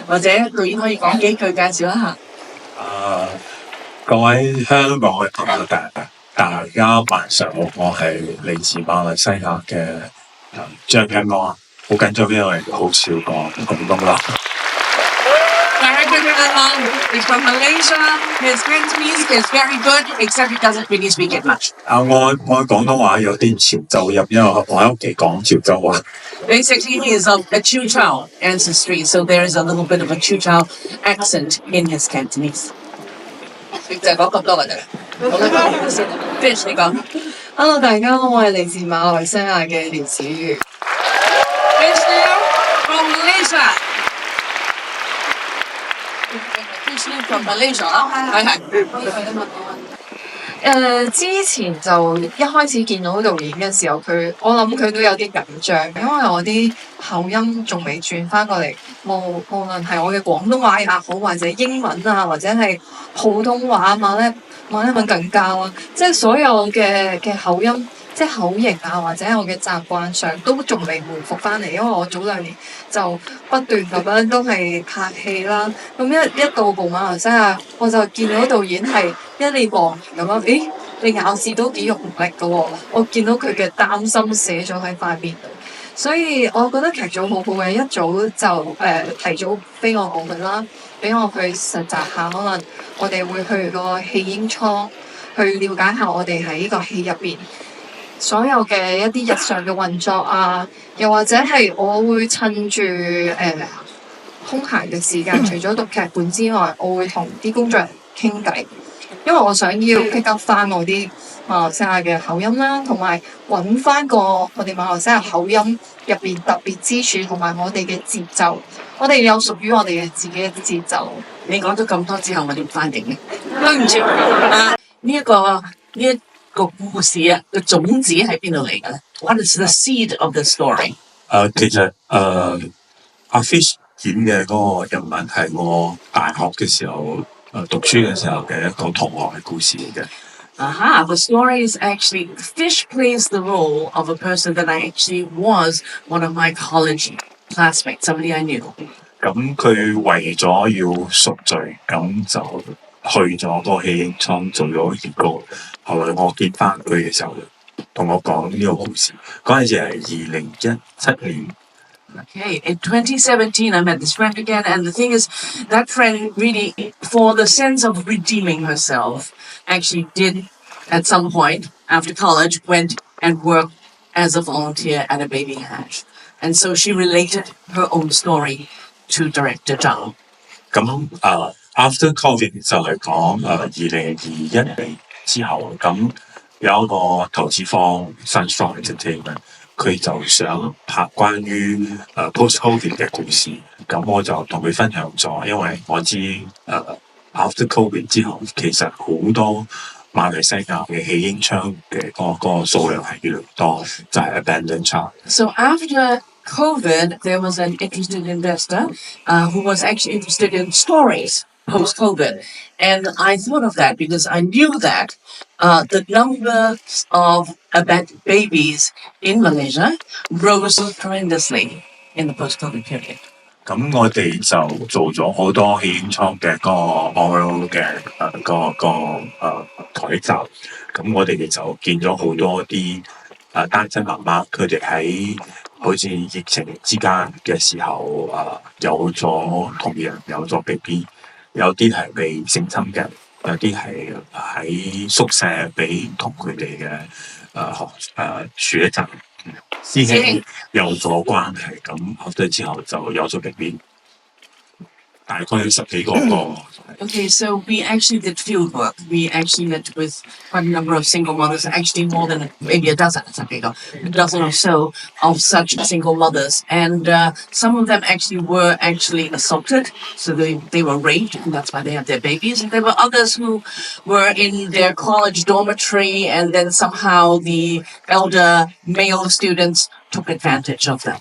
或者導演可以講幾句介紹一下。各位香港嘅朋友，大家晚上好，我係嚟自馬來西亞嘅張欣安，好緊張因為好少講廣東話。Director Anwar is from Malaysia. His Cantonese is very good, except he doesn't really speak it much. 我廣東話有啲潮州音，因為我喺屋企講潮州話。Basically, he is of a Chu Chao ancestry, so there is a little bit of a Chu Chao accent in his Cantonese. 就講咁多嘅啫。Fish 你講。Hello， 大家好，我係嚟自馬來西亞嘅廖子瑜。Fish from Malaysia. Fish from Malaysia 係。之前就一開始見到導演嘅時候，我諗佢都有啲緊張，因為我啲口音仲未轉翻過嚟，無論係我嘅廣東話也好，或者英文啊，或者係普通話馬來文更加啦，即係所有嘅口音，即係口型啊，或者我嘅習慣上都仲未回復翻嚟，因為我早2年就不斷咁樣都係拍戲啦，咁一到步馬來西亞，我就見到導演係一臉茫然咁樣，咦，你咬字都幾用力㗎喎，我見到佢嘅擔心寫咗喺塊面度，所以我覺得劇組好好嘅，一早就提早俾我過去啦，俾我去實習下，可能我哋會去個戲英倉去了解下我哋喺呢個戲入邊所有嘅一啲日常嘅運作啊，又或者係我會趁住空閒嘅時間，除咗讀劇本之外，我會同啲工作人員傾偈，因為我想要 pick up 翻我啲馬來西亞嘅口音啦，同埋揾翻個我哋馬來西亞口音入邊特別之處，同埋我哋嘅節奏，我哋有屬於我哋嘅自己嘅節奏。你講咗咁多之後，我點翻譯嘅？對唔住呢一個故事啊，個種子喺邊度嚟嘅咧 ？What is the seed of the story？ 其實阿 Fish 演嘅嗰個人物係我大學嘅時候讀書嘅時候嘅一個同學嘅故事嚟嘅。The story is actually Fish plays the role of a person that I actually was one of my college classmates, somebody I knew. 咁佢為咗要贖罪，咁就去咗個戲英倉做咗義工。後來我見翻佢嘅時候，同我講呢個故事。嗰陣時係2017年。Okay, in 2017, I met this friend again, and the thing is, that friend really, for the sense of redeeming herself, actually did, at some point after college, went and worked as a volunteer at a baby hatch. And so she related her own story to Director Zhang. 咁after COVID 就係講2021年之後，咁有一個投資方 Sunstrong Entertainment。佢就想拍關於post-COVID 嘅故事，咁我就同佢分享咗，因為我知after COVID 之後，其實好多馬來西亞嘅戲英倉嘅個數量係越嚟越多，就係 abandoned child。So after COVID, there was an interested investor who was actually interested in stories post-COVID. And I thought of that because I knew that the number of abandoned babies in Malaysia rose tremendously in the post-COVID period. 咁我哋就做咗好多戲英倉嘅個 oral 嘅台集，咁我哋就見咗好多啲單親媽媽，佢哋喺好似疫情之間嘅時候有咗同人有咗 BB。有啲係被性侵嘅，有啲係喺宿舍俾同佢哋嘅學習師兄有咗關係，咁後之後就有咗 BB。大概有10幾個。Okay, so we actually did field work. We actually met with quite a number of single mothers, actually more than maybe a dozen or so of such single mothers. And some of them actually were assaulted, so they were raped, and that's why they had their babies. And there were others who were in their college dormitory, and then somehow the elder male students took advantage of them.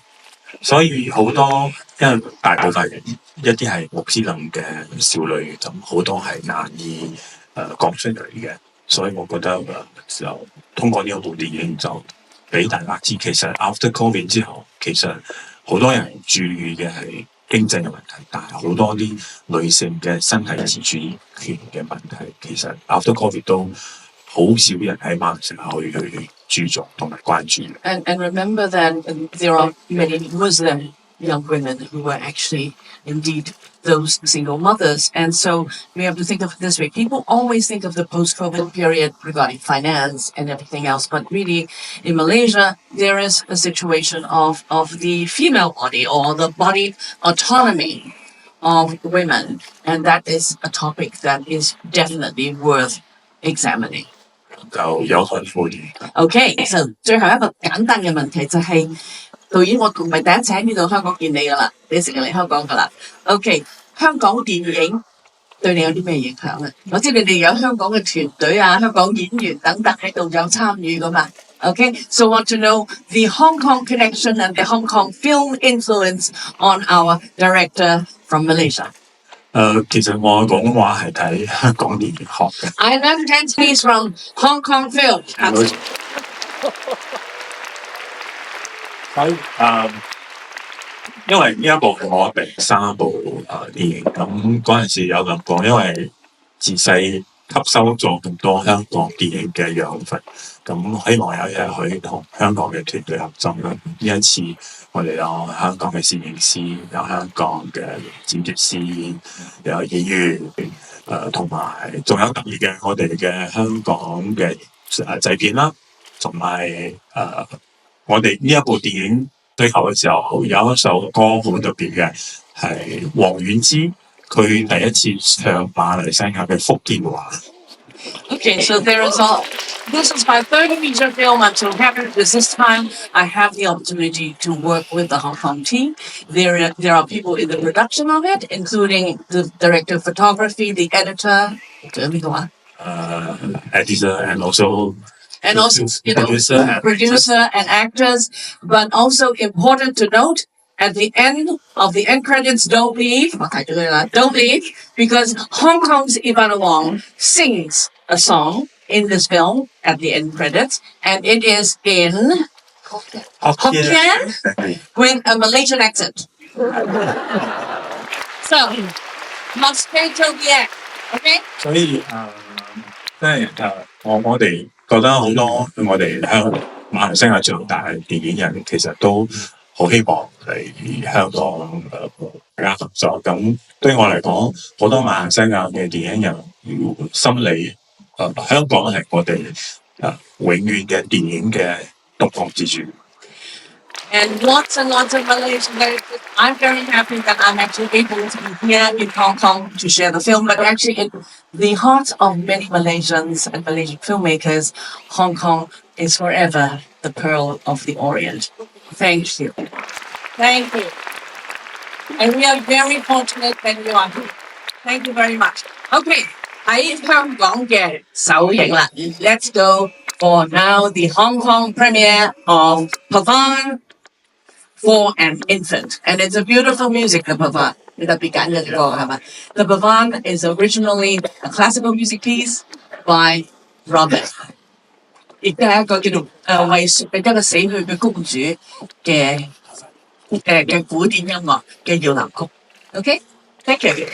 所以好多因為大部分人一啲係穆斯林嘅少女，咁好多係難以講出嚟嘅，所以我覺得就通過呢一部電影就俾大家知，其實 after COVID 之後，其實好多人注意嘅係經濟嘅問題，但係好多啲女性嘅身體自主權嘅問題，其實 after COVID 都好少人喺馬來西亞去注重同埋關注。And remember that there are many Muslim young women who were actually indeed those single mothers. And so we have to think of it this way. People always think of the post-COVID period regarding finance and everything else. But really, in Malaysia, there is a situation of the female body or the body autonomy of women. And that is a topic that is definitely worth examining. 就有害負啲。OK，就最後一個簡單嘅問題就係、導演，我唔係第一次喺呢度香港見你噶啦，你成日嚟香港噶啦。OK，香港電影對你有啲咩影響咧？我知你哋有香港嘅團隊啊、香港演員等等喺度有參與噶嘛。OK，so want to know the Hong Kong connection and the Hong Kong film influence on our director from Malaysia. 其實我廣東話係睇香港電影學嘅。I learned Cantonese from Hong Kong film. 因為呢一部係我第三部電影，咁嗰陣時有諗過，因為自細吸收咗咁多香港電影嘅養分，咁希望有一日可以同香港嘅團隊合作啦。呢一次我哋有香港嘅攝影師，有香港嘅剪接師，有演員，同埋仲有特別嘅我哋嘅香港嘅製片啦，同埋我哋呢一部電影最後嘅時候有一首歌好特別嘅，係黃婉之佢第一次唱馬來西亞嘅福建話。Okay, so this is my third feature film. I'm so happy because this time I have the opportunity to work with the Hong Kong team. There are people in the production of it, including the director of photography, the editor, editor and also producer and actors. But also important to note, at the end of the end credits, don't leave, because Hong Kong's Ivana Wong sings a song in this film at the end credits, and it is in Hokkien with a Malaysian accent. So, must stay till the end, okay? 所以即係我哋覺得好多我哋馬來西亞長大嘅電影人其實都好希望嚟香港大家合作。咁對我嚟講，好多馬來西亞嘅電影人心理香港係我哋永遠嘅電影嘅獨角之處。And lots of Malaysian directors. I'm very happy that I'm actually able to be here in Hong Kong to share the film. But actually, in the hearts of many Malaysians and Malaysian filmmakers, Hong Kong is forever the pearl of the Orient. Thank you. Thank you. And we are very fortunate that you are here. Thank you very much. Okay, 喺香港嘅首映啦。Let's go for now the Hong Kong premiere of Pavan for an Infant. And it's a beautiful music, the Pavan. The Pavan is originally a classical music piece by Robert. 亦都係一個叫做為一個死去嘅公主嘅古典音樂嘅搖籃曲。Okay? Thank you.